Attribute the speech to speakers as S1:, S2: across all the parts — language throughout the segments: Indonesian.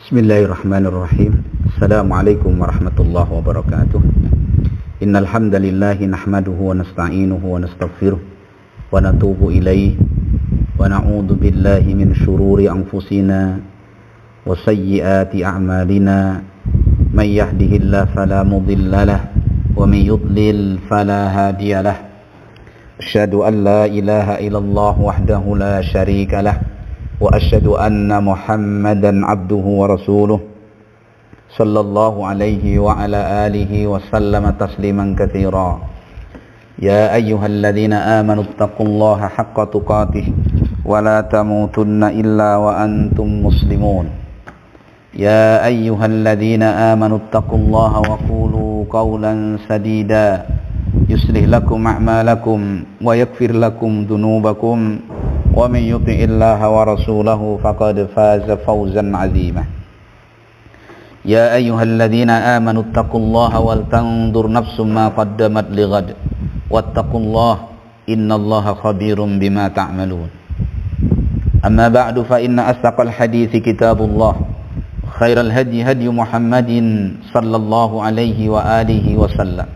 S1: Bismillahirrahmanirrahim. Assalamualaikum warahmatullahi wabarakatuh. Innal hamdalillah nahmaduhu wa nasta'inuhu wa nastaghfiruh wa natubu ilaihi wa na'udzu billahi min shururi anfusina wa sayyiati a'malina. May yahdihillahu fala mudilla lahu wa may yudlil fala hadiya lahu. Asyhadu an la ilaha illallah wahdahu la syarika lahu wa asyhadu anna Muhammadan abduhu wa rasuluh sallallahu alaihi wa ala alihi wa sallama tasliman katsira. Ya ayyuhalladzina amanu taqullaha haqqa tuqatih wa la tamutunna illa wa antum muslimun. Ya ayyuhalladzina amanu taqullaha wa qulu qawlan sadida yuslih lakum a'malakum wa yaghfir lakum dhunubakum wa man yuti'illaha wa rasulahu faqad faza fawzan 'azima. Ya ayyuhalladzina amanu taqullaha wal tanzur nafsum ma qaddamat lighad wattaqullaha innallaha khabirum bima ta'malun. Amma ba'du fa inna asdaqal hadithi kitabullah khairal hadi hadi Muhammadin sallallahu alaihi wa alihi wa sallam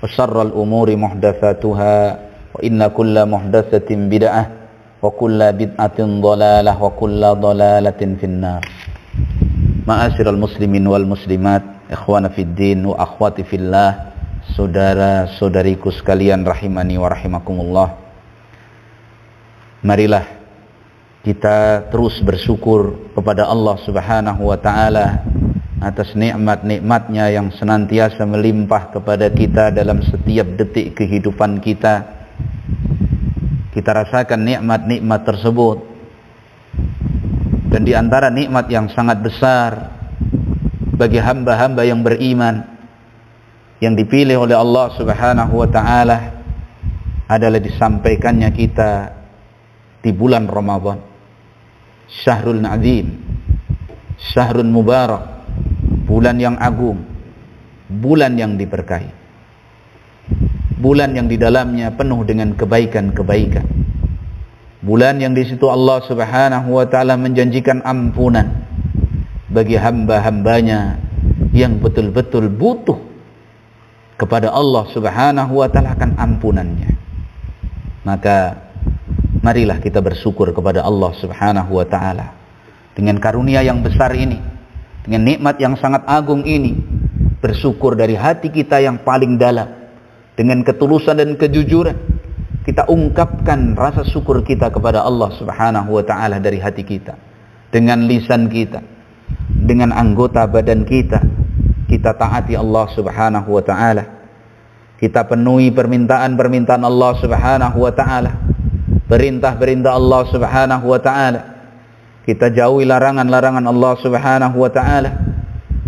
S1: wa syarral umuri muhdatsatuha wa inna kulla muhdatsatin bid'ah wa kulla bid'atin dhalalah wa kulla dhalalatin finnar. Ma'asyiral muslimin wal muslimat, ikhwana fid din wa akhwati fillah, saudara-saudariku sekalian rahimani wa rahimakumullah. Marilah kita terus bersyukur kepada Allah Subhanahu wa taala atas nikmat-nikmatnya yang senantiasa melimpah kepada kita dalam setiap detik kehidupan kita. Kita rasakan nikmat-nikmat tersebut, dan di antara nikmat yang sangat besar bagi hamba-hamba yang beriman yang dipilih oleh Allah Subhanahu wa taala adalah disampaikannya kita di bulan Ramadan, Syahrul Azim, Syahrul Mubarak, bulan yang agung, bulan yang diberkahi, bulan yang di dalamnya penuh dengan kebaikan-kebaikan, bulan yang di situ Allah Subhanahu wa taala menjanjikan ampunan bagi hamba-hambanya yang betul-betul butuh kepada Allah Subhanahu wa taala akan ampunannya. Maka marilah kita bersyukur kepada Allah Subhanahu wa taala dengan karunia yang besar ini, dengan nikmat yang sangat agung ini. Bersyukur dari hati kita yang paling dalam, dengan ketulusan dan kejujuran kita ungkapkan rasa syukur kita kepada Allah Subhanahu wa taala dari hati kita, dengan lisan kita, dengan anggota badan kita. Kita taati Allah Subhanahu wa taala. Kita penuhi permintaan-permintaan Allah Subhanahu wa taala, perintah-perintah Allah Subhanahu wa taala. Kita jauhi larangan-larangan Allah Subhanahu wa taala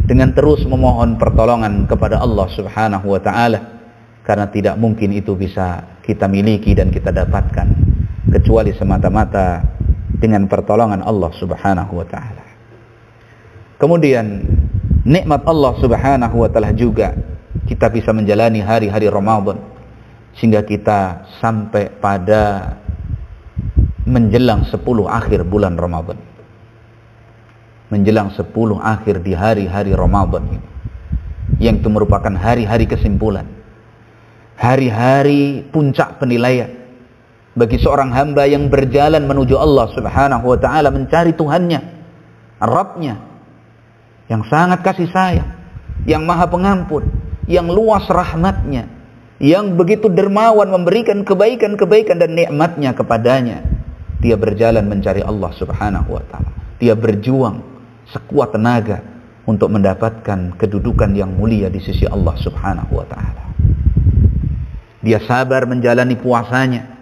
S1: dengan terus memohon pertolongan kepada Allah Subhanahu wa taala. Karena tidak mungkin itu bisa kita miliki dan kita dapatkan kecuali semata-mata dengan pertolongan Allah Subhanahu wa taala. Kemudian nikmat Allah Subhanahu wa taala juga kita bisa menjalani hari-hari Ramadan sehingga kita sampai pada menjelang 10 akhir bulan Ramadan. Menjelang 10 akhir di hari-hari Ramadan ini, yang itu merupakan hari-hari kesimpulan, hari-hari puncak penilaian bagi seorang hamba yang berjalan menuju Allah Subhanahu wa taala, mencari Tuhannya, Rabbnya yang sangat kasih sayang, yang maha pengampun, yang luas rahmatnya, yang begitu dermawan memberikan kebaikan-kebaikan dan nikmatnya kepadanya. Dia berjalan mencari Allah Subhanahu wa taala. Dia berjuang sekuat tenaga untuk mendapatkan kedudukan yang mulia di sisi Allah Subhanahu wa taala. Dia sabar menjalani puasanya,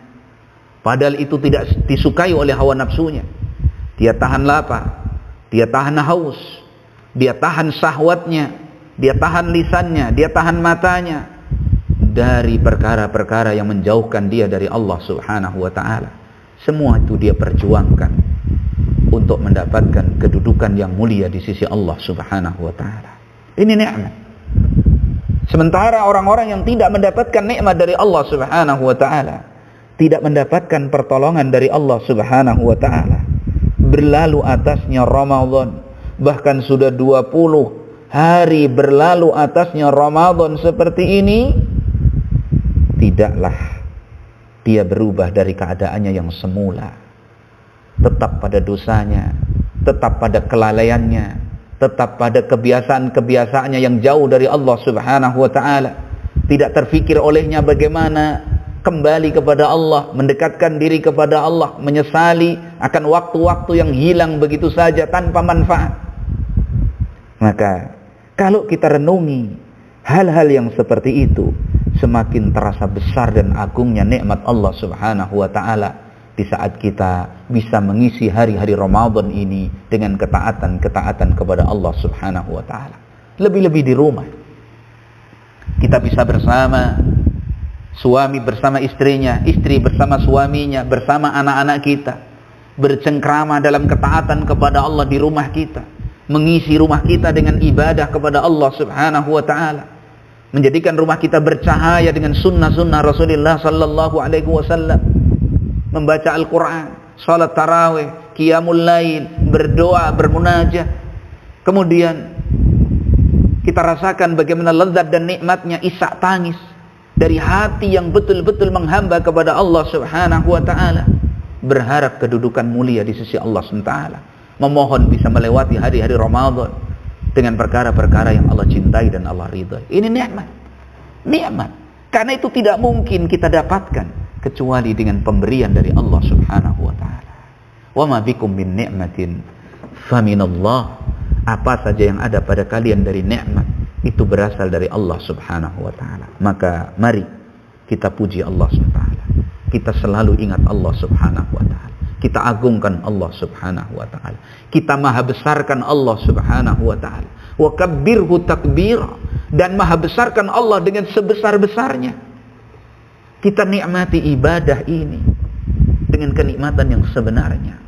S1: padahal itu tidak disukai oleh hawa nafsunya. Dia tahan lapar, dia tahan haus, dia tahan syahwatnya, dia tahan lisannya, dia tahan matanya dari perkara-perkara yang menjauhkan dia dari Allah Subhanahu wa taala. Semua itu dia perjuangkan untuk mendapatkan kedudukan yang mulia di sisi Allah Subhanahu wa taala. Ini nikmat. Sementara orang-orang yang tidak mendapatkan nikmat dari Allah Subhanahu wa taala, tidak mendapatkan pertolongan dari Allah Subhanahu wa taala, berlalu atasnya Ramadan, bahkan sudah 20 hari berlalu atasnya Ramadan seperti ini, tidaklah dia berubah dari keadaannya yang semula. Tetap pada dosanya, tetap pada kelalaiannya, tetap pada kebiasaan-kebiasaannya yang jauh dari Allah Subhanahu wa ta'ala. Tidak terfikir olehnya bagaimana kembali kepada Allah, mendekatkan diri kepada Allah, menyesali akan waktu-waktu yang hilang begitu saja tanpa manfaat. Maka kalau kita renungi hal-hal yang seperti itu, semakin terasa besar dan agungnya nikmat Allah Subhanahu wa ta'ala di saat kita bisa mengisi hari-hari Ramadan ini dengan ketaatan-ketaatan kepada Allah Subhanahu wa ta'ala. Lebih-lebih di rumah kita bisa bersama, suami bersama istrinya, istri bersama suaminya, bersama anak-anak kita, bercengkrama dalam ketaatan kepada Allah di rumah kita, mengisi rumah kita dengan ibadah kepada Allah Subhanahu wa ta'ala, menjadikan rumah kita bercahaya dengan sunnah-sunnah Rasulullah sallallahu alaihi wasallam, membaca Al-Quran, salat tarawih, qiyamul lail, berdoa, bermunajah. Kemudian kita rasakan bagaimana lezat dan nikmatnya isak tangis dari hati yang betul-betul menghamba kepada Allah Subhanahu wa ta'ala, berharap kedudukan mulia di sisi Allah Subhanahu wa ta'ala, memohon bisa melewati hari-hari Ramadan dengan perkara-perkara yang Allah cintai dan Allah ridhai. Ini nikmat. Karena itu tidak mungkin kita dapatkan kecuali dengan pemberian dari Allah Subhanahu wa ta'ala. Wa ma bikum min ni'matin faminallah. Apa saja yang ada pada kalian dari nikmat, itu berasal dari Allah Subhanahu wa ta'ala. Maka mari kita puji Allah Subhanahu wa ta'ala. Kita selalu ingat Allah Subhanahu wa ta'ala. Kita agungkan Allah Subhanahu wa ta'ala. Kita maha besarkan Allah Subhanahu wa ta'ala. Wa kabbirhu takbira. Dan maha besarkan Allah dengan sebesar-besarnya. Kita nikmati ibadah ini dengan kenikmatan yang sebenarnya.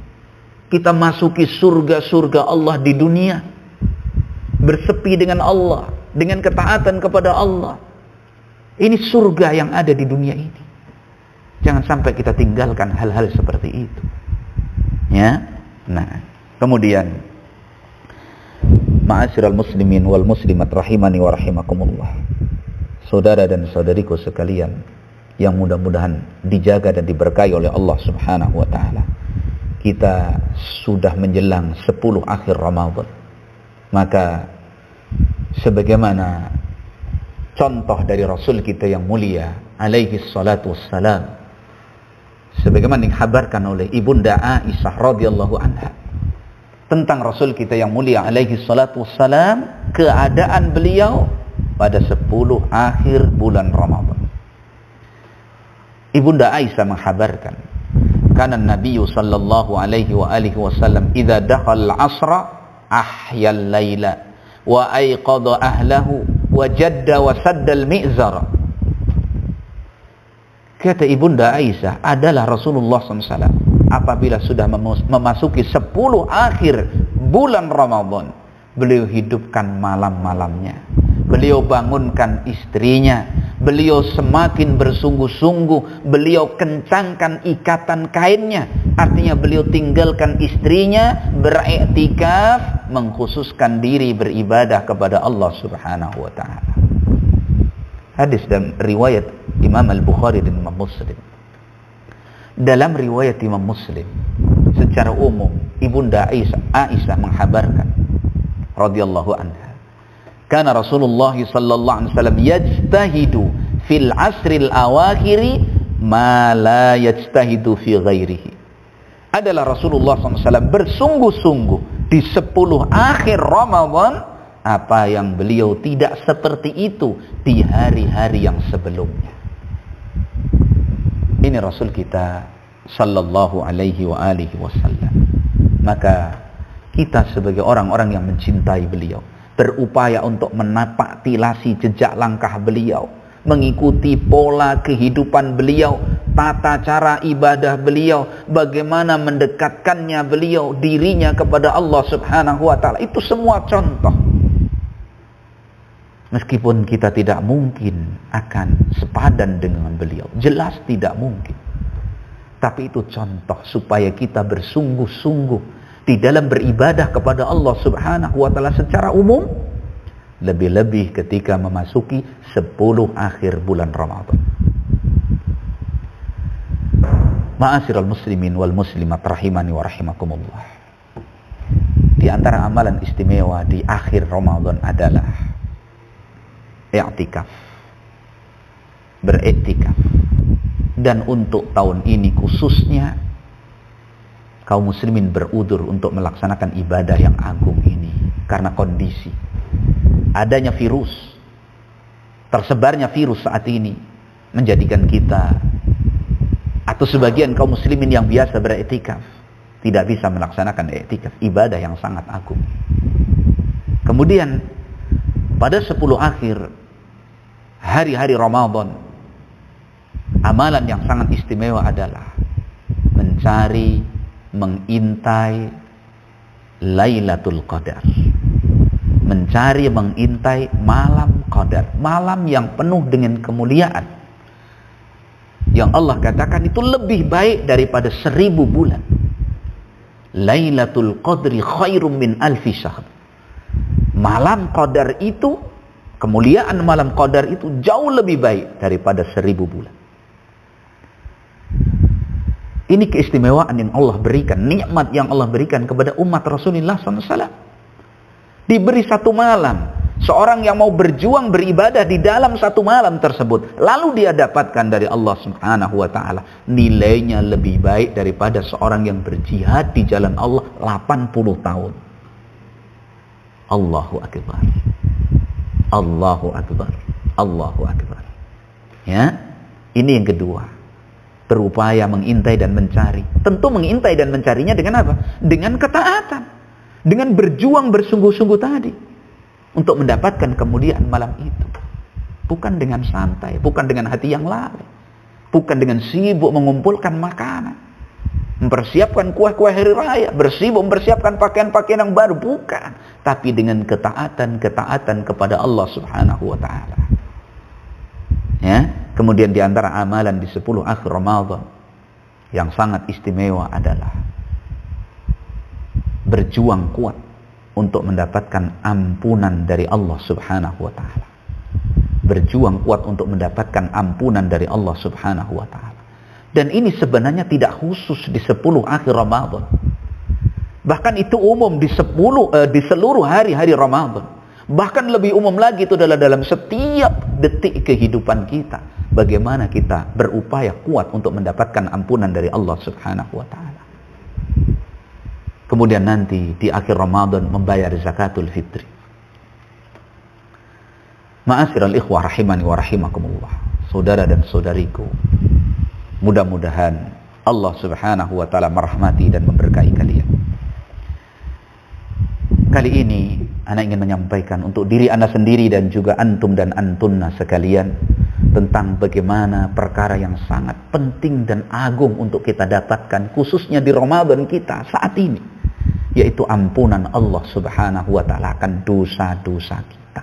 S1: Kita masuki surga-surga Allah di dunia, bersepi dengan Allah, dengan ketaatan kepada Allah. Ini surga yang ada di dunia ini. Jangan sampai kita tinggalkan hal-hal seperti itu. Ya. Nah, kemudian ma'asyiral muslimin wal muslimat rahimani wa rahimakumullah. Saudara dan saudariku sekalian yang mudah-mudahan dijaga dan diberkahi oleh Allah Subhanahu wa ta'ala. Kita sudah menjelang 10 akhir Ramadan. Maka sebagaimana contoh dari Rasul kita yang mulia alaihi salatu wassalam, sebagaimana dikabarkan oleh Ibunda Aisyah radhiyallahu anha tentang Rasul kita yang mulia alaihi salatu wassalam, keadaan beliau pada 10 akhir bulan Ramadan. Ibunda Aisyah menghabarkan, kana Nabi sallallahu alaihi wa alihi wasallam idza dakhala al-'asra ahya al-laila wa ayqadha ahlahu wa jadda wa sadda al-mi'zara. Kata Ibunda Aisyah, adalah Rasulullah SAW apabila sudah memasuki 10 akhir bulan Ramadan, beliau hidupkan malam-malamnya, beliau bangunkan istrinya, beliau semakin bersungguh-sungguh, beliau kencangkan ikatan kainnya. Artinya beliau tinggalkan istrinya, beriktikaf, mengkhususkan diri beribadah kepada Allah Subhanahu wa ta'ala. Hadis dan riwayat Imam Al-Bukhari dan Imam Muslim. Dalam riwayat Imam Muslim, secara umum Ibunda Aisyah menghabarkan radhiyallahu anha, kana Rasulullah sallallahu alaihi wasallam yajtahidu fil asril awakhiri ma la yajtahidu fi ghairihi. Adalah Rasulullah SAW bersungguh-sungguh di 10 akhir Ramadan apa yang beliau tidak seperti itu di hari-hari yang sebelumnya. Ini Rasul kita sallallahu alaihi wa alihi wasallam. Maka kita sebagai orang-orang yang mencintai beliau, berupaya untuk menapak tilasi jejak langkah beliau, mengikuti pola kehidupan beliau, tata cara ibadah beliau, bagaimana mendekatkannya beliau dirinya kepada Allah Subhanahu wa ta'ala. Itu semua contoh. Meskipun kita tidak mungkin akan sepadan dengan beliau, jelas tidak mungkin. Tapi itu contoh supaya kita bersungguh-sungguh di dalam beribadah kepada Allah Subhanahu wa taala secara umum, lebih-lebih ketika memasuki 10 akhir bulan Ramadan. Ma'asyiral muslimin wal muslimat rahimani wa rahimakumullah. Di antara amalan istimewa di akhir Ramadan adalah i'tikaf, beriktikaf. Dan untuk tahun ini khususnya kaum muslimin berudzur untuk melaksanakan ibadah yang agung ini karena kondisi adanya virus, tersebarnya virus saat ini menjadikan kita atau sebagian kaum muslimin yang biasa beriktikaf tidak bisa melaksanakan iktikaf, ibadah yang sangat agung. Kemudian pada 10 akhir hari-hari Ramadan, amalan yang sangat istimewa adalah mencari, mengintai Lailatul Qadar. Mencari, mengintai malam Qadar, malam yang penuh dengan kemuliaan, yang Allah katakan itu lebih baik daripada 1000 bulan. Lailatul Qadri khairum min alfi syahr. Malam Qadar itu, kemuliaan malam Qadar itu jauh lebih baik daripada 1000 bulan. Ini keistimewaan yang Allah berikan, nikmat yang Allah berikan kepada umat Rasulullah SAW. Diberi satu malam, seorang yang mau berjuang beribadah di dalam satu malam tersebut, lalu dia dapatkan dari Allah Subhanahu wa taala, nilainya lebih baik daripada seorang yang berjihad di jalan Allah 80 tahun. Allahu akbar. Allahu akbar. Allahu akbar. Ya. Ini yang kedua. Berupaya mengintai dan mencari. Tentu mengintai dan mencarinya dengan apa? Dengan ketaatan. Dengan berjuang bersungguh-sungguh tadi untuk mendapatkan kemuliaan malam itu. Bukan dengan santai, bukan dengan hati yang lalai, bukan dengan sibuk mengumpulkan makanan, mempersiapkan kue-kue hari raya, bersibuk mempersiapkan pakaian-pakaian yang baru, bukan. Tapi dengan ketaatan kepada Allah Subhanahu wa taala. Ya, kemudian di antara amalan di 10 akhir Ramadan yang sangat istimewa adalah berjuang kuat untuk mendapatkan ampunan dari Allah Subhanahu wa taala. Berjuang kuat untuk mendapatkan ampunan dari Allah Subhanahu wa taala. Dan ini sebenarnya tidak khusus di 10 akhir Ramadan. Bahkan itu umum di seluruh hari-hari Ramadan. Bahkan lebih umum lagi itu adalah dalam setiap detik kehidupan kita. Bagaimana kita berupaya kuat untuk mendapatkan ampunan dari Allah Subhanahu wa taala. Kemudian nanti di akhir Ramadan membayar zakatul fitri. Ma'asyiral ikhwah rahimani wa rahimakumullah. Saudara dan saudariku, mudah-mudahan Allah Subhanahu wa taala merahmati dan memberkahi kalian. Kali ini ana ingin menyampaikan untuk diri ana sendiri dan juga antum dan antunna sekalian tentang bagaimana perkara yang sangat penting dan agung untuk kita dapatkan khususnya di Ramadan kita saat ini, yaitu ampunan Allah Subhanahu wa taala akan dosa-dosa kita.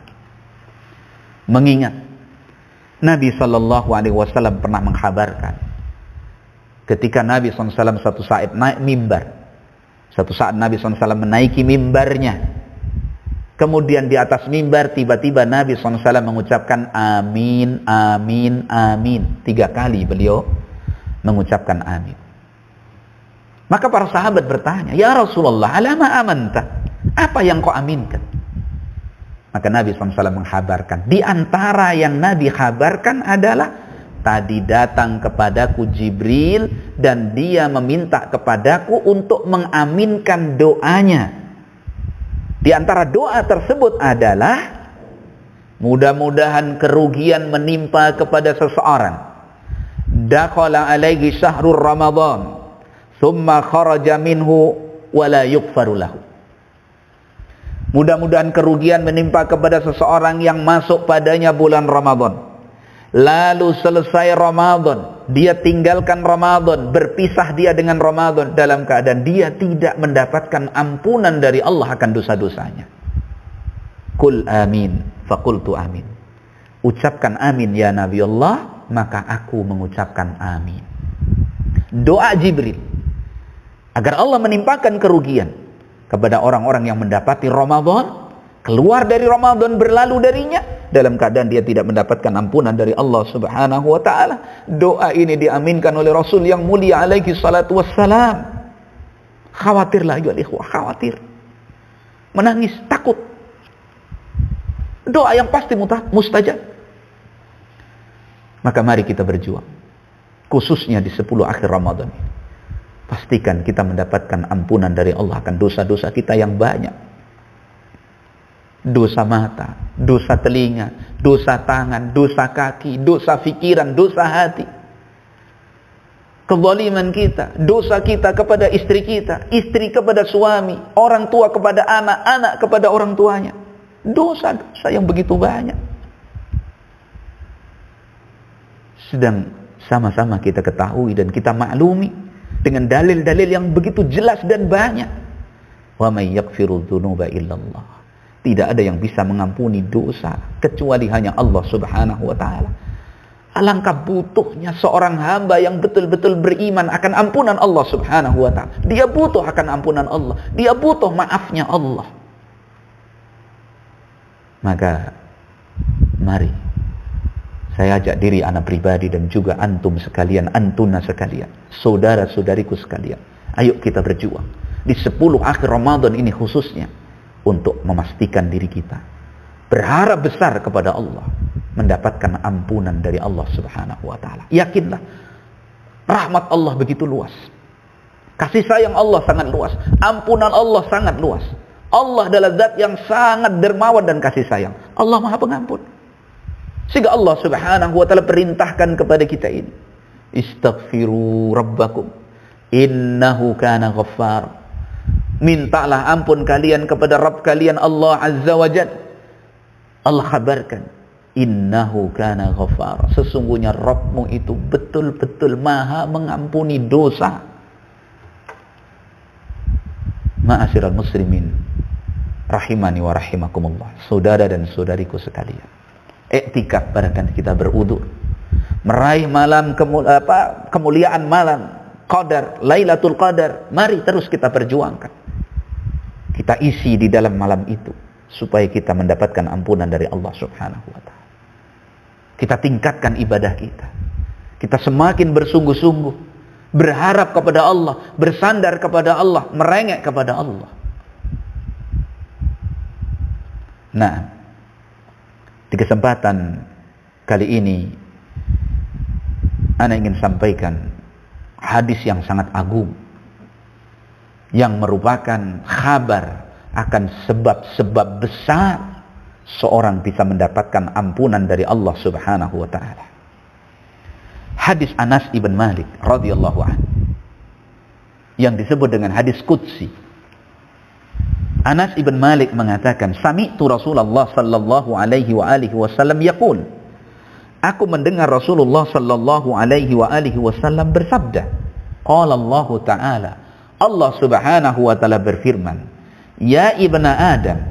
S1: Mengingat Nabi sallallahu alaihi wasallam pernah mengkhabarkan ketika Nabi SAW satu saat naik mimbar. Satu saat Nabi SAW menaiki mimbarnya. Kemudian di atas mimbar tiba-tiba Nabi SAW mengucapkan amin, amin, amin. 3 kali beliau mengucapkan amin. Maka para sahabat bertanya, ya Rasulullah, alama amanta? Apa yang kau aminkan? Maka Nabi SAW menghabarkan. Di antara yang Nabi kabarkan adalah, tadi datang kepadaku Jibril dan dia meminta kepadaku untuk mengaminkan doanya. Di antara doa tersebut adalah, mudah-mudahan kerugian menimpa kepada seseorang. Dakhala alaihi syahrul Ramadan, thumma kharaja minhu wala yughfaru lahu. Mudah-mudahan kerugian menimpa kepada seseorang yang masuk padanya bulan Ramadan. Lalu selesai Ramadan, dia tinggalkan Ramadan, berpisah dia dengan Ramadan dalam keadaan dia tidak mendapatkan ampunan dari Allah akan dosa-dosanya. Qul amin, faqultu amin. Ucapkan amin ya Nabi Allah, maka aku mengucapkan amin. Doa Jibril agar Allah menimpakan kerugian kepada orang-orang yang mendapati Ramadan, keluar dari Ramadan, berlalu darinya dalam keadaan dia tidak mendapatkan ampunan dari Allah Subhanahu wa taala. Doa ini diaminkan oleh Rasul yang mulia alaihi salatu wassalam. Khawatirlah ya ikhwah, khawatir. Menangis, takut. Doa yang pasti mustajab. Maka mari kita berjuang, khususnya di 10 akhir Ramadan. Pastikan kita mendapatkan ampunan dari Allah akan dosa-dosa kita yang banyak. Dosa mata, dosa telinga, dosa tangan, dosa kaki, dosa pikiran, dosa hati. Kezaliman kita, dosa kita kepada istri kita, istri kepada suami, orang tua kepada anak, anak kepada orang tuanya. Dosa-dosa yang begitu banyak. Sedang sama-sama kita ketahui dan kita maklumi dengan dalil-dalil yang begitu jelas dan banyak. Wa may yaghfiru dzunuba illallah. Tidak ada yang bisa mengampuni dosa kecuali hanya Allah Subhanahu wa taala. Alangkah butuhnya seorang hamba yang betul-betul beriman akan ampunan Allah Subhanahu wa taala. Dia butuh akan ampunan Allah. Dia butuh maafnya Allah. Maka mari saya ajak diri anak pribadi dan juga antum sekalian, antuna sekalian, saudara-saudariku sekalian. Ayo kita berjuang di 10 akhir Ramadan ini khususnya untuk memastikan diri kita berharap besar kepada Allah, mendapatkan ampunan dari Allah Subhanahu wa taala. Yakinlah rahmat Allah begitu luas. Kasih sayang Allah sangat luas. Ampunan Allah sangat luas. Allah adalah zat yang sangat dermawan dan kasih sayang. Allah Maha Pengampun. Sehingga Allah Subhanahu wa taala perintahkan kepada kita ini, istaghfiru rabbakum innahu kana ghaffar. Mintalah ampun kalian kepada Rabb kalian Allah Azza wa Jalla. Allah kabarkan, innahu kana ghaffar. Sesungguhnya Rabbmu itu betul-betul Maha mengampuni dosa. Ma'asyiral muslimin rahimani wa rahimakumullah, saudara dan saudariku sekalian. Iktikaf bahkan kita berudzur meraih malam kemuliaan malam Qadar, Lailatul Qadar. Mari terus kita perjuangkan. Kita isi di dalam malam itu supaya kita mendapatkan ampunan dari Allah Subhanahu wa taala. Kita tingkatkan ibadah kita. Kita semakin bersungguh-sungguh berharap kepada Allah, bersandar kepada Allah, merengek kepada Allah. Nah, di kesempatan kali ini ana ingin sampaikan hadis yang sangat agung yang merupakan kabar akan sebab-sebab besar seorang bisa mendapatkan ampunan dari Allah Subhanahu wa taala. Hadis Anas ibn Malik radhiyallahu anhu yang disebut dengan hadis qudsi. Anas ibn Malik mengatakan, sami'tu Rasulullah sallallahu alaihi wa alihi wasallam yaqul. Aku mendengar Rasulullah sallallahu alaihi wa alihi wasallam bersabda. Qala Allah Ta'ala, Allah Subhanahu wa taala berfirman, ya ibna Adam,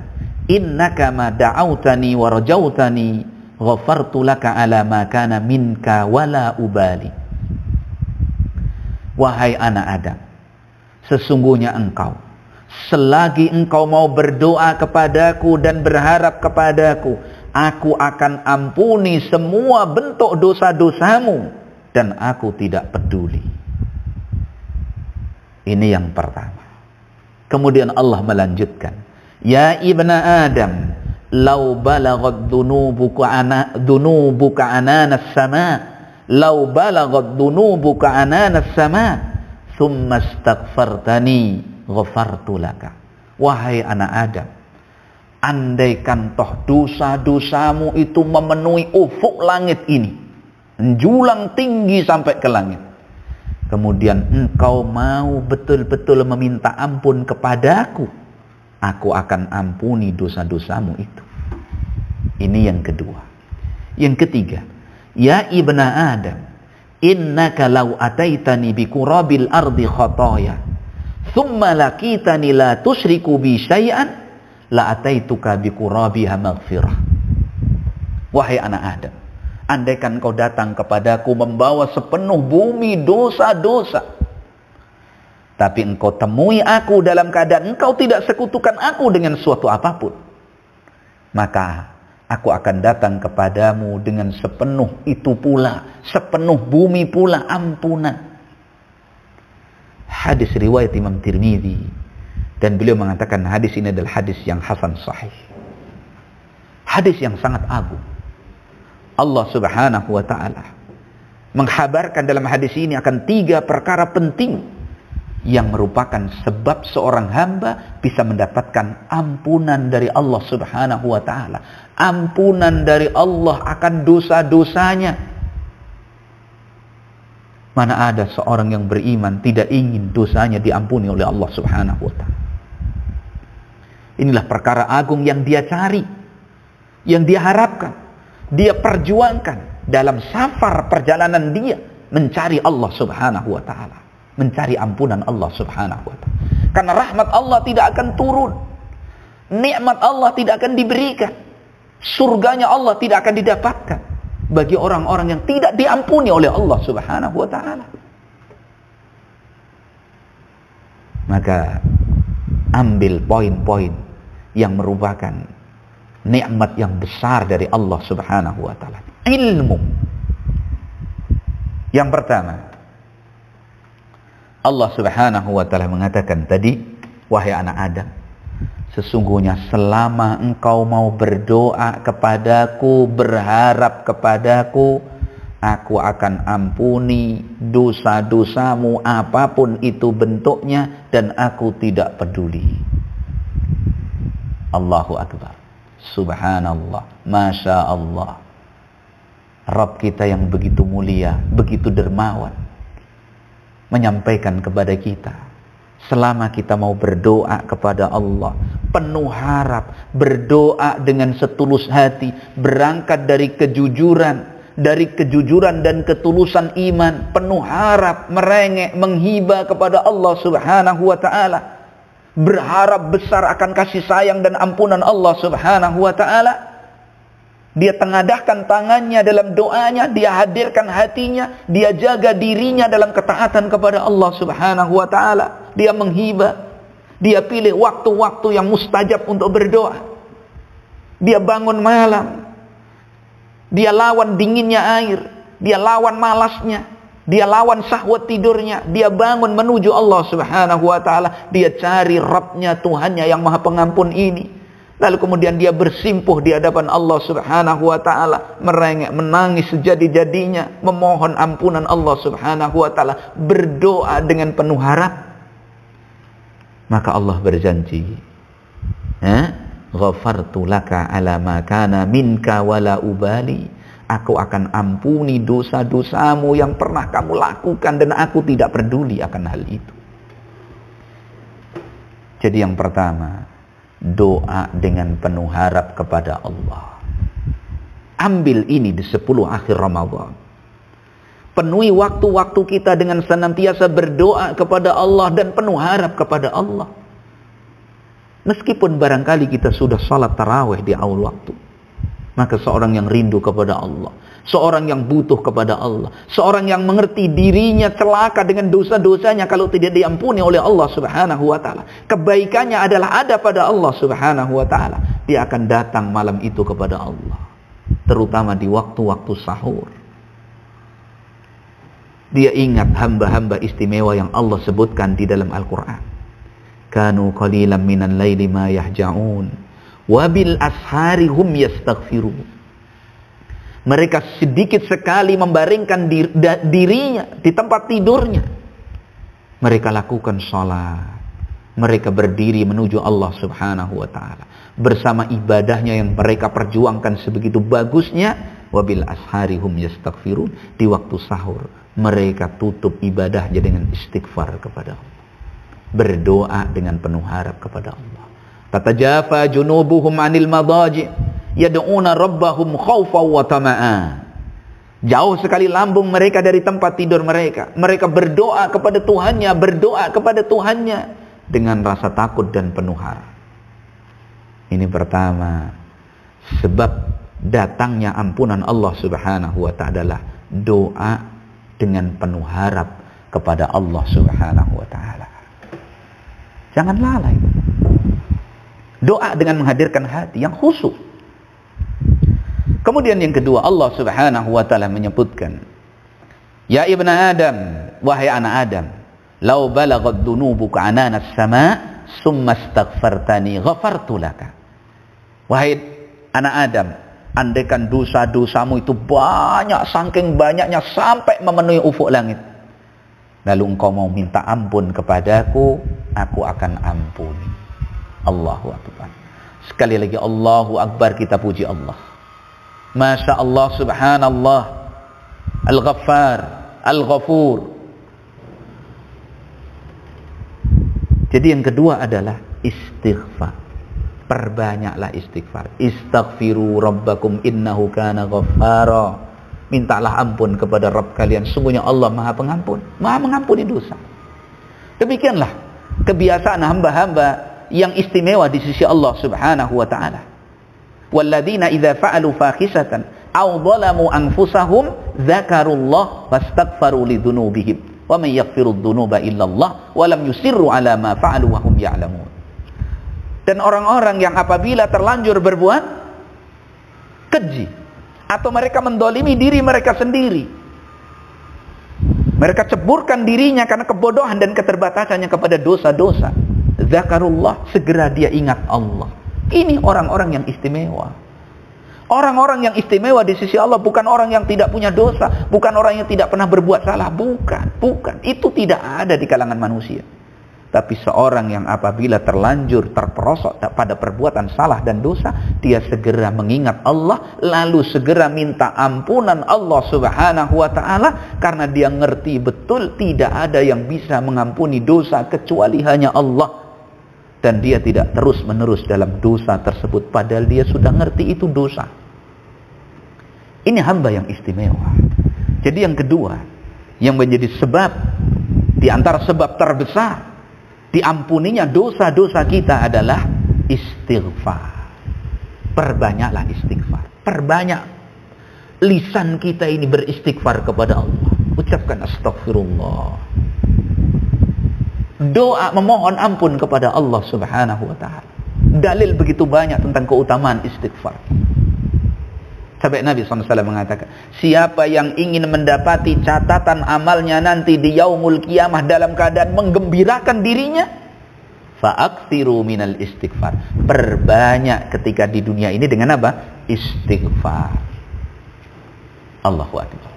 S1: innaka ma da'autani wa rajautani ghafartu laka ala ma kana minka wala ubali. Wahai anak Adam, sesungguhnya engkau, selagi engkau mau berdoa kepadaku dan berharap kepadaku, aku akan ampuni semua bentuk dosa-dosamu dan aku tidak peduli. Ini yang pertama. Kemudian Allah melanjutkan, ya ibna Adam, law balaghat dhunubuka ananas sama, law balaghat dhunubuka ananas sama, thumma astaghfartani ghafartu laka. Wahai anak Adam, andaikan toh dosa-dosamu itu memenuhi ufuk langit ini, menjulang tinggi sampai ke langit, kemudian engkau mau betul-betul meminta ampun kepadaku, aku akan ampuni dosa-dosamu itu. Ini yang kedua. Yang ketiga, ya ibna Adam, innaka law ataitani biqurabil ardi khataya thumma laqitani la tusyriku bi syai'an la ataituka biqurabiha maghfirah. Wahai anak Adam, andaikan kau datang kepadaku membawa sepenuh bumi dosa-dosa, Tapi engkau temui aku dalam keadaan engkau tidak sekutukan aku dengan suatu apapun, maka aku akan datang kepadamu dengan sepenuh itu pula, sepenuh bumi pula ampunan. Hadis riwayat Imam Tirmidzi, dan beliau mengatakan hadis ini adalah hadis yang hasan sahih. Hadis yang sangat agung. Allah Subhanahu wa ta'ala menghabarkan dalam hadis ini akan 3 perkara penting yang merupakan sebab seorang hamba bisa mendapatkan ampunan dari Allah Subhanahu wa ta'ala. Ampunan dari Allah akan dosa-dosanya. Mana ada seorang yang beriman tidak ingin dosanya diampuni oleh Allah Subhanahu wa ta'ala. Inilah perkara agung yang dia cari, yang dia harapkan, dia perjuangkan dalam safar perjalanan dia mencari Allah Subhanahu wa ta'ala, mencari ampunan Allah Subhanahu wa ta'ala. Karena rahmat Allah tidak akan turun, nikmat Allah tidak akan diberikan, surganya Allah tidak akan didapatkan bagi orang-orang yang tidak diampuni oleh Allah Subhanahu wa ta'ala. Maka ambil poin-poin yang merupakan nikmat yang besar dari Allah Subhanahu wa ta'ala. Ilmu. Yang pertama, Allah Subhanahu wa ta'ala mengatakan tadi, wahai anak Adam, sesungguhnya selama engkau mau berdoa kepadaku, berharap kepadaku, aku akan ampuni dosa-dosamu apapun itu bentuknya, dan aku tidak peduli. Allahu Akbar. Subhanallah. Masya Allah. Rabb kita yang begitu mulia, begitu dermawan, menyampaikan kepada kita, selama kita mau berdoa kepada Allah, penuh harap, berdoa dengan setulus hati, berangkat dari kejujuran dan ketulusan iman, penuh harap, merengek, menghibah kepada Allah Subhanahu wa ta'ala, berharap besar akan kasih sayang dan ampunan Allah Subhanahu wa ta'ala. Dia tengadahkan tangannya dalam doanya, dia hadirkan hatinya, dia jaga dirinya dalam ketaatan kepada Allah Subhanahu wa ta'ala. Dia menghibah, dia pilih waktu-waktu yang mustajab untuk berdoa. Dia bangun malam, dia lawan dinginnya air, dia lawan malasnya, dia lawan syahwat tidurnya, dia bangun menuju Allah Subhanahu wa ta'ala. Dia cari Rabbnya, Tuhannya yang Maha Pengampun ini. Lalu kemudian dia bersimpuh di hadapan Allah Subhanahu wa ta'ala, merengek, menangis sejadi-jadinya, memohon ampunan Allah Subhanahu wa ta'ala, berdoa dengan penuh harap. Maka Allah berjanji, ghafartu laka ala ma kana minka wala ubali. Aku akan ampuni dosa-dosamu yang pernah kamu lakukan, dan aku tidak peduli akan hal itu. Jadi yang pertama, doa dengan penuh harap kepada Allah. Ambil ini di 10 akhir Ramadan. Penuhi waktu-waktu kita dengan senantiasa berdoa kepada Allah dan penuh harap kepada Allah. Meskipun barangkali kita sudah salat tarawih di awal waktu, maka seorang yang rindu kepada Allah, seorang yang butuh kepada Allah, seorang yang mengerti dirinya celaka dengan dosa-dosanya kalau tidak diampuni oleh Allah Subhanahu wa ta'ala, kebaikannya adalah ada pada Allah Subhanahu wa ta'ala, dia akan datang malam itu kepada Allah, terutama di waktu-waktu sahur. Dia ingat hamba-hamba istimewa yang Allah sebutkan di dalam Al-Quran. Kanu qalilan minal laili ma yahja'un wabil ashari hum yastaghfirun. Mereka sedikit sekali membaringkan dirinya di tempat tidurnya. Mereka lakukan salat, mereka berdiri menuju Allah Subhanahu wa ta'ala bersama ibadahnya yang mereka perjuangkan sebegitu bagusnya. Wabil ashari hum yastaghfirun. Di waktu sahur mereka tutup ibadahnya dengan istighfar kepada Allah, berdoa dengan penuh harap kepada Allah. Tatajafa junubuhum 'anil madaji yad'una rabbahum khaufan wa tama'a. Jauh sekali lambung mereka dari tempat tidur mereka. Mereka berdoa kepada Tuhannya dengan rasa takut dan penuh harap. Ini pertama, sebab datangnya ampunan Allah Subhanahu wa ta'ala, doa dengan penuh harap kepada Allah Subhanahu wa ta'ala. Jangan lalai. Doa dengan menghadirkan hati yang khusyuk. Kemudian yang kedua, Allah Subhanahu wa taala menyebutkan, ya ibna Adam, wahai anak Adam, lau balaghat dunubuka ananas sama summa astaghfartani ghafartu laka. Wahai anak Adam, andaikan dosa-dosamu itu banyak, saking banyaknya sampai memenuhi ufuk langit, lalu engkau mau minta ampun kepadaku, aku akan ampuni. Allahu Akbar. Sekali lagi Allahu Akbar, kita puji Allah. Masya Allah, subhanallah, Al-Ghaffar, Al-Ghafur. Jadi yang kedua adalah istighfar. Perbanyaklah istighfar. Istaghfiru rabbakum innahu kana ghaffara. Mintalah ampun kepada Rabb kalian, sungguhnya Allah Maha Pengampun, Maha mengampuni dosa. Demikianlah kebiasaan hamba-hamba yang istimewa di sisi Allah Subhanahu wa taala. Walladzina idza fa'alu fahisatan aw dhalamu anfusahum dzakarullah fastaghfaru lidzunubihim wa may yaghfiru dzunuba illallah wa lam yusirru ala ma fa'alu wa hum ya'lamun. Dan orang-orang yang apabila terlanjur berbuat keji atau mereka mendolimi diri mereka sendiri, mereka ceburkan dirinya karena kebodohan dan keterbatasannya kepada dosa-dosa, zakarullah, segera dia ingat Allah. Ini orang-orang yang istimewa. Orang-orang yang istimewa di sisi Allah bukan orang yang tidak punya dosa, bukan orang yang tidak pernah berbuat salah, bukan. Itu tidak ada di kalangan manusia. Tapi seorang yang apabila terlanjur terperosok pada perbuatan salah dan dosa, dia segera mengingat Allah, lalu segera minta ampunan Allah Subhanahu wa taala, karena dia ngerti betul tidak ada yang bisa mengampuni dosa kecuali hanya Allah. Dan dia tidak terus-menerus dalam dosa tersebut, padahal dia sudah ngerti itu dosa. Ini hamba yang istimewa. Jadi yang kedua, yang menjadi sebab di antara sebab terbesar diampuninya dosa-dosa kita adalah istighfar. Perbanyaklah istighfar. Perbanyak lisan kita ini beristighfar kepada Allah. Ucapkan astagfirullah. Doa memohon ampun kepada Allah Subhanahu wa taala. Dalil begitu banyak tentang keutamaan istighfar. Sampai Nabi SAW mengatakan, siapa yang ingin mendapati catatan amalnya nanti di yaumul qiyamah dalam keadaan menggembirakan dirinya, fa'akthiru minal istighfar. Perbanyak ketika di dunia ini dengan apa? Istighfar. Allahu Akbar.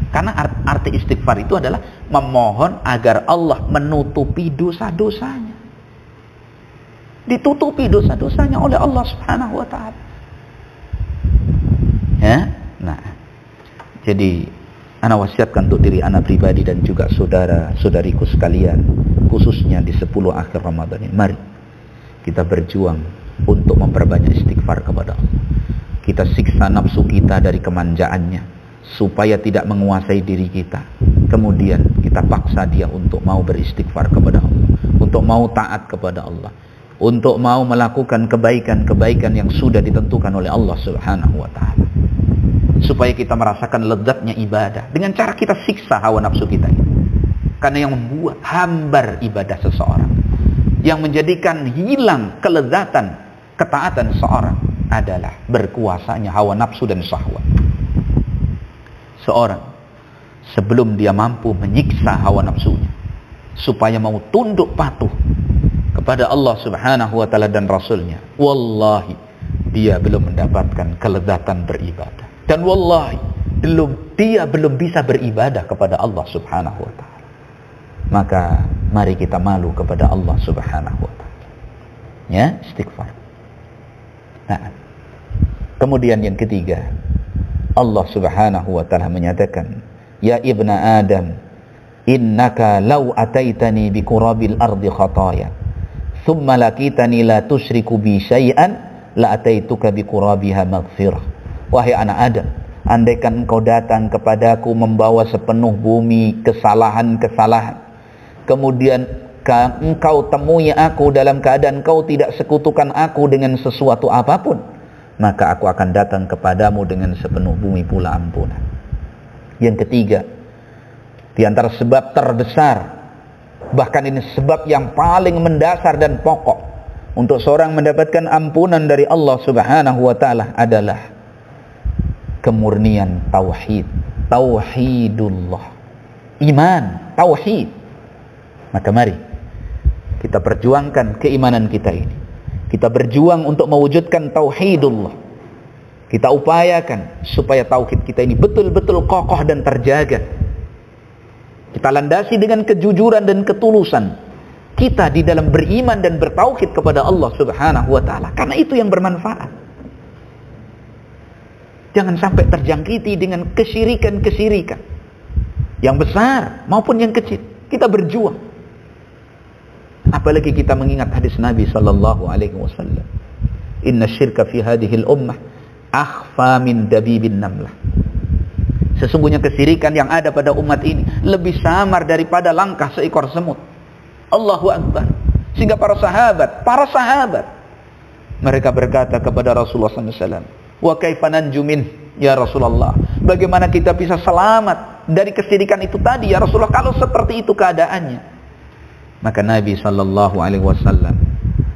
S1: Karena arti istighfar itu adalah memohon agar Allah menutupi dosa-dosanya. Ditutupi dosa-dosanya oleh Allah Subhanahu wa taala. Ya? Nah, jadi ana wasiatkan untuk diri ana pribadi dan juga saudara-saudariku sekalian, khususnya di 10 akhir Ramadan ini, mari kita berjuang untuk memperbanyak istighfar kepada Allah. Kita siksa nafsu kita dari kemanjaannya supaya tidak menguasai diri kita. Kemudian kita paksa dia untuk mau beristighfar kepada Allah, untuk mau taat kepada Allah, untuk mau melakukan kebaikan-kebaikan yang sudah ditentukan oleh Allah Subhanahu wa taala. Supaya kita merasakan lezatnya ibadah dengan cara kita siksa hawa nafsu kita ini. Karena yang membuat hambar ibadah seseorang, yang menjadikan hilang kelezatan ketaatan seorang adalah berkuasanya hawa nafsu dan syahwat. Seorang sebelum dia mampu menyiksa hawa nafsunya supaya mau tunduk patuh kepada Allah Subhanahu wa taala dan Rasulnya, wallahi dia belum mendapatkan kelezatan beribadah. Dan wallahi dia belum bisa beribadah kepada Allah Subhanahu wa taala. Maka mari kita malu kepada Allah Subhanahu wa taala. Ya, istighfar. Nah, kemudian yang ketiga, Allah Subhanahu wa taala menyatakan, ya ibna Adam, innaka law ataitani bi qurabil ardi khataya thumma lakitani la tusyriku bi syai'an la ataituka bi qurabiha maghfirah. Wahai anak Adam, andaikan engkau datang kepadaku membawa sepenuh bumi kesalahan-kesalahan, kemudian engkau temui aku dalam keadaan engkau tidak sekutukan aku dengan sesuatu apapun, maka aku akan datang kepadamu dengan sepenuh bumi pula ampunan. Yang ketiga, di antara sebab terbesar Bahkan ini sebab yang paling mendasar dan pokok untuk seorang mendapatkan ampunan dari Allah Subhanahu wa taala adalah kemurnian tauhid. Tauhidullah. Iman, tauhid. Maka mari kita perjuangkan keimanan kita ini. Kita berjuang untuk mewujudkan tauhidullah. Kita upayakan supaya tauhid kita ini betul-betul kokoh dan terjaga. Kita landasi dengan kejujuran dan ketulusan kita di dalam beriman dan bertauhid kepada Allah Subhanahu wa taala. Karena itu yang bermanfaat. Jangan sampai terjangkiti dengan kesyirikan-kesyirikan yang besar maupun yang kecil. Kita berjuang. Apalagi kita mengingat hadis Nabi sallallahu alaihi wasallam. Inna syirka fi hadhil ummah akhfa min dabibin namlah. Sesungguhnya kesyirikan yang ada pada umat ini lebih samar daripada langkah seekor semut. Allahu Akbar. Sehingga para sahabat mereka berkata kepada Rasulullah SAW, wa kaifa nanju min ya Rasulullah, bagaimana kita bisa selamat dari kesyirikan itu tadi ya Rasulullah kalau seperti itu keadaannya. Maka Nabi SAW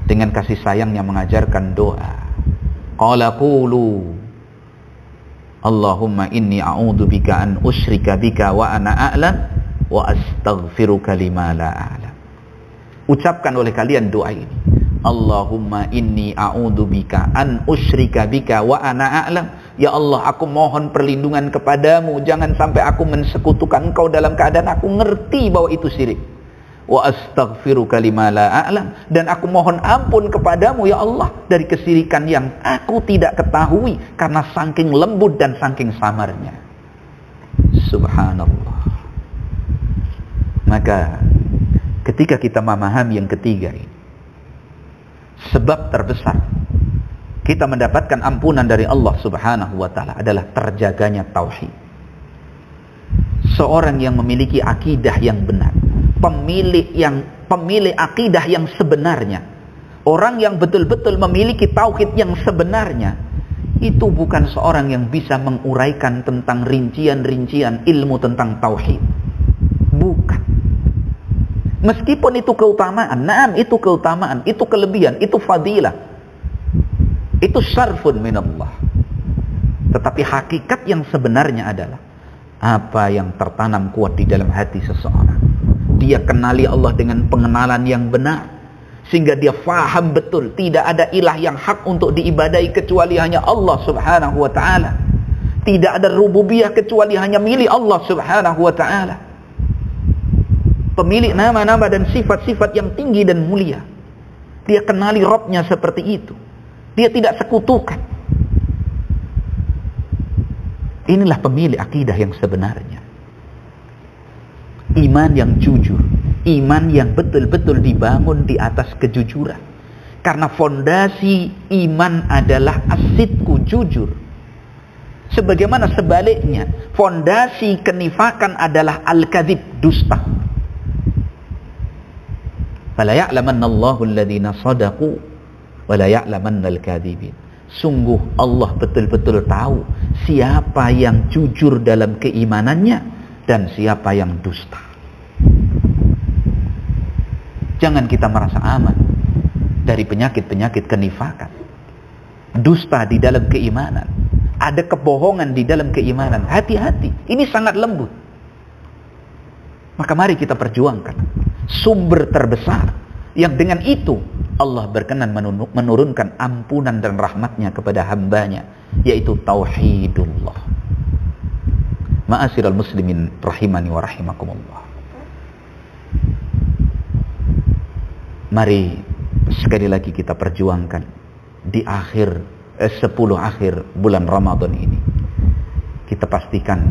S1: dengan kasih sayangnya mengajarkan doa. Qala qulu Allahumma inni a'udzu bika an usyrika bika wa ana a'lam wa astaghfiruka lima la a'lam. Ucapkan oleh kalian doa ini. Allahumma inni a'udzu bika an usyrika bika wa ana a'lam. Ya Allah, aku mohon perlindungan kepadamu, jangan sampai aku mensekutukan Engkau dalam keadaan aku ngerti bahwa itu syirik. Wa astaghfiruka lima la a'lam, dan aku mohon ampun kepadamu ya Allah dari kesyirikan yang aku tidak ketahui karena saking lembut dan saking samarnya. Subhanallah. Maka ketika kita memahami yang ketiga ini, sebab terbesar kita mendapatkan ampunan dari Allah Subhanahu wa taala adalah terjaganya tauhid. Seorang yang memiliki akidah yang benar, pemilik akidah yang sebenarnya, orang yang betul-betul memiliki tauhid yang sebenarnya, itu bukan seorang yang bisa menguraikan tentang rincian-rincian ilmu tentang tauhid. Bukan. Meskipun itu keutamaan, naam itu keutamaan, itu kelebihan, itu fadilah, itu syarfun minallah. Tetapi hakikat yang sebenarnya adalah apa yang tertanam kuat di dalam hati seseorang. Dia kenali Allah dengan pengenalan yang benar, sehingga dia faham betul tidak ada ilah yang hak untuk diibadahi kecuali hanya Allah Subhanahu wa taala. Tidak ada rububiyah kecuali hanya milik Allah Subhanahu wa taala. Pemilik nama-nama dan sifat-sifat yang tinggi dan mulia. Dia kenali Rabbnya seperti itu. Dia tidak sekutukan. Inilah pemilik akidah yang sebenarnya. Iman yang jujur, iman yang betul-betul dibangun di atas kejujuran. Karena fondasi iman adalah as-sidqu, jujur. Sebagaimana sebaliknya, fondasi kenifakan adalah al-kadzib, dusta. Fala ya'lamanna Allahu alladhina shadaqu wa la ya'lamanna al-kadzibin. Sungguh Allah betul-betul tahu siapa yang jujur dalam keimanannya dan siapa yang dusta. Jangan kita merasa aman dari penyakit-penyakit kenifakan, dusta di dalam keimanan, ada kebohongan di dalam keimanan. Hati-hati, ini sangat lembut. Maka mari kita perjuangkan sumber terbesar yang dengan itu Allah berkenan menurunkan ampunan dan rahmatnya kepada hambanya, yaitu tauhidullah. Ma'asyiral muslimin rahimani wa rahimakumullah. Mari sekali lagi kita perjuangkan di akhir 10 akhir bulan Ramadan ini. Kita pastikan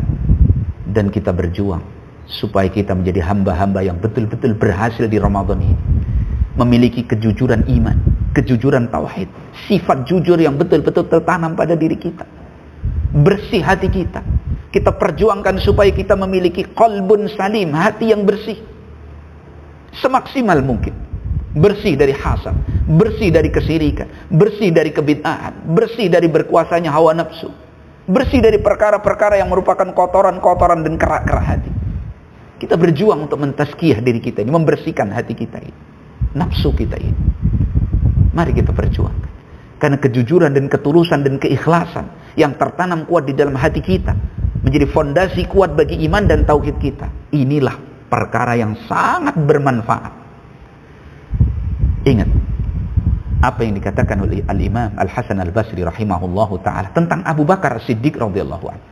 S1: dan kita berjuang supaya kita menjadi hamba-hamba yang betul-betul berhasil di Ramadan ini. Memiliki kejujuran iman, kejujuran tauhid, sifat jujur yang betul-betul tertanam pada diri kita. Bersih hati kita. Kita perjuangkan supaya kita memiliki qalbun salim, hati yang bersih. Semaksimal mungkin. Bersih dari hasad, bersih dari kesyirikan, bersih dari kebid'ahan, bersih dari berkuasanya hawa nafsu, bersih dari perkara-perkara yang merupakan kotoran-kotoran dan kerak-kerak hati. Kita berjuang untuk mentazkiyah diri kita ini, membersihkan hati kita ini, nafsu kita ini. Mari kita perjuangkan. Karena kejujuran dan ketulusan dan keikhlasan yang tertanam kuat di dalam hati kita menjadi fondasi kuat bagi iman dan tauhid kita. Inilah perkara yang sangat bermanfaat. Ingat apa yang dikatakan oleh Al-Imam Al-Hasan Al-Basri rahimahullahu ta'ala tentang Abu Bakar As-Siddiq radhiyallahu anhu.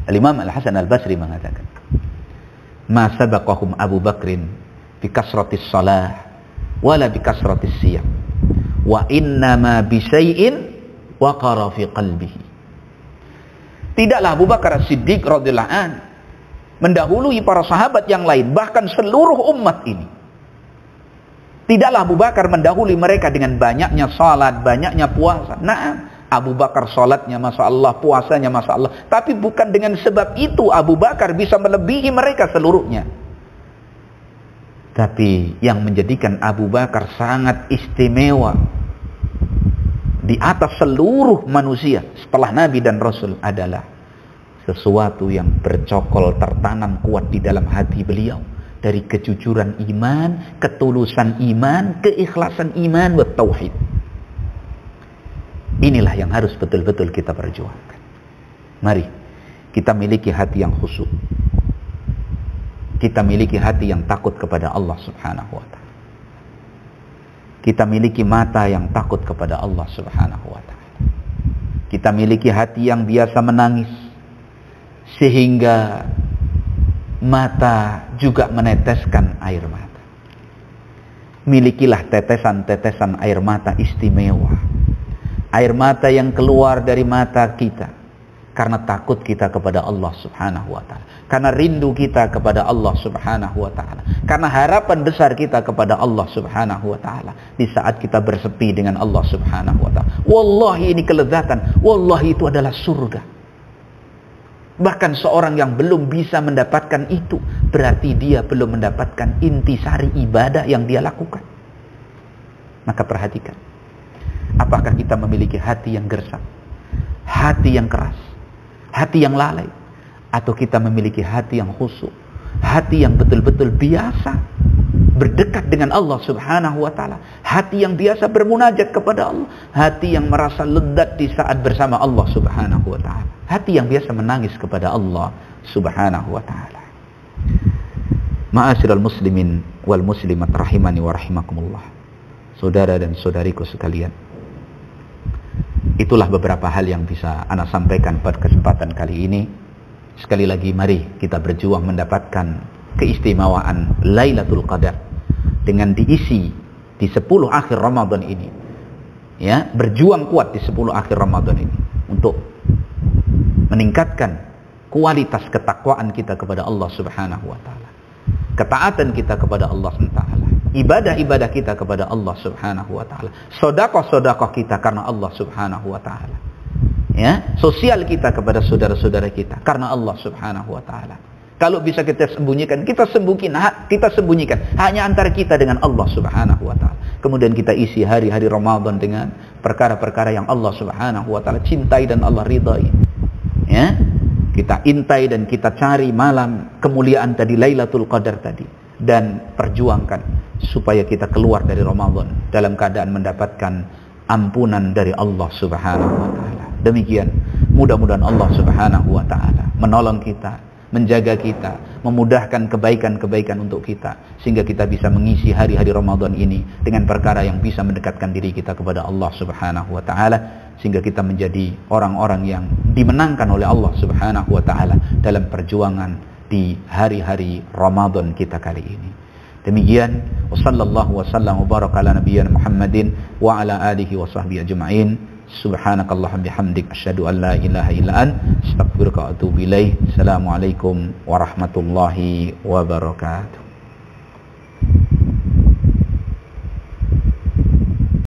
S1: Al-Imam Al-Hasan Al-Basri mengatakan, "Ma sabaqahum Abu Bakrin bi kasratis salah wala bi kasratis siyam. Wa innama bi syai'in waqara fi qalbihi." Tidaklah Abu Bakar As-Siddiq radhiyallahu anhu mendahului para sahabat yang lain, bahkan seluruh umat ini. Tidaklah Abu Bakar mendahului mereka dengan banyaknya salat, banyaknya puasa. Nah, Abu Bakar salatnya Masya Allah, puasanya Masya Allah. Tapi bukan dengan sebab itu Abu Bakar bisa melebihi mereka seluruhnya. Tapi yang menjadikan Abu Bakar sangat istimewa di atas seluruh manusia setelah Nabi dan Rasul adalah sesuatu yang bercokol tertanam kuat di dalam hati beliau. Dari kejujuran iman, ketulusan iman, keikhlasan iman, wa tauhid. Inilah yang harus betul-betul kita perjuangkan. Mari kita miliki hati yang khusyuk. Kita miliki hati yang takut kepada Allah Subhanahu wa ta'ala. Kita miliki mata yang takut kepada Allah Subhanahu wa ta'ala. Kita miliki hati yang biasa menangis sehingga mata juga meneteskan air mata. Milikilah tetesan-tetesan air mata istimewa. Air mata yang keluar dari mata kita karena takut kita kepada Allah Subhanahu wa ta'ala, karena rindu kita kepada Allah Subhanahu wa ta'ala, karena harapan besar kita kepada Allah Subhanahu wa ta'ala di saat kita bersepi dengan Allah Subhanahu wa ta'ala. Wallahi ini kelezatan, wallahi itu adalah surga. Bahkan seorang yang belum bisa mendapatkan itu, berarti dia belum mendapatkan intisari ibadah yang dia lakukan. Maka perhatikan, apakah kita memiliki hati yang gersang, hati yang keras, hati yang lalai, atau kita memiliki hati yang khusyuk, hati yang betul-betul biasa berdekat dengan Allah Subhanahu wa ta'ala, hati yang biasa bermunajat kepada Allah, hati yang merasa lezat di saat bersama Allah Subhanahu wa ta'ala, hati yang biasa menangis kepada Allah Subhanahu wa ta'ala. Ma'asyiral muslimin wal muslimat rahimani wa rahimakumullah. Saudara dan saudariku sekalian, itulah beberapa hal yang bisa ana sampaikan pada kesempatan kali ini. Sekali lagi mari kita berjuang mendapatkan keistimewaan Lailatul Qadar dengan diisi di 10 akhir Ramadan ini. Ya, berjuang kuat di 10 akhir Ramadan ini untuk meningkatkan kualitas ketakwaan kita kepada Allah Subhanahu wa ta'ala, ketaatan kita kepada Allah Subhanahu wa ta'ala, ibadah-ibadah kita kepada Allah Subhanahu wa ta'ala, sedekah-sedekah kita karena Allah Subhanahu wa ta'ala, ya, sosial kita kepada saudara-saudara kita karena Allah Subhanahu wa ta'ala. Kalau bisa kita sembunyikan, kita sembunyikan hanya antara kita dengan Allah Subhanahu wa ta'ala. Kemudian kita isi hari-hari Ramadan dengan perkara-perkara yang Allah Subhanahu wa ta'ala cintai dan Allah ridai. Ya, kita intai dan kita cari malam kemuliaan tadi, Lailatul Qadar tadi, dan perjuangkan supaya kita keluar dari Ramadan dalam keadaan mendapatkan ampunan dari Allah Subhanahu wa ta'ala. Demikian, mudah-mudahan Allah Subhanahu wa ta'ala menolong kita, menjaga kita, memudahkan kebaikan-kebaikan untuk kita, sehingga kita bisa mengisi hari-hari Ramadan ini dengan perkara yang bisa mendekatkan diri kita kepada Allah Subhanahu wa ta'ala, sehingga kita menjadi orang-orang yang dimenangkan oleh Allah Subhanahu wa ta'ala dalam perjuangan di hari-hari Ramadan kita kali ini. Demikian, wassallallahu wasallam wa baraka ala nabiyyina Muhammadin wa ala alihi wa sahbihi ajma'in. Subhanakallahumma bihamdik asyhadu an la ilaha illa anta astaghfiruka wa atubu ilaik. Assalamualaikum warahmatullahi wabarakatuh.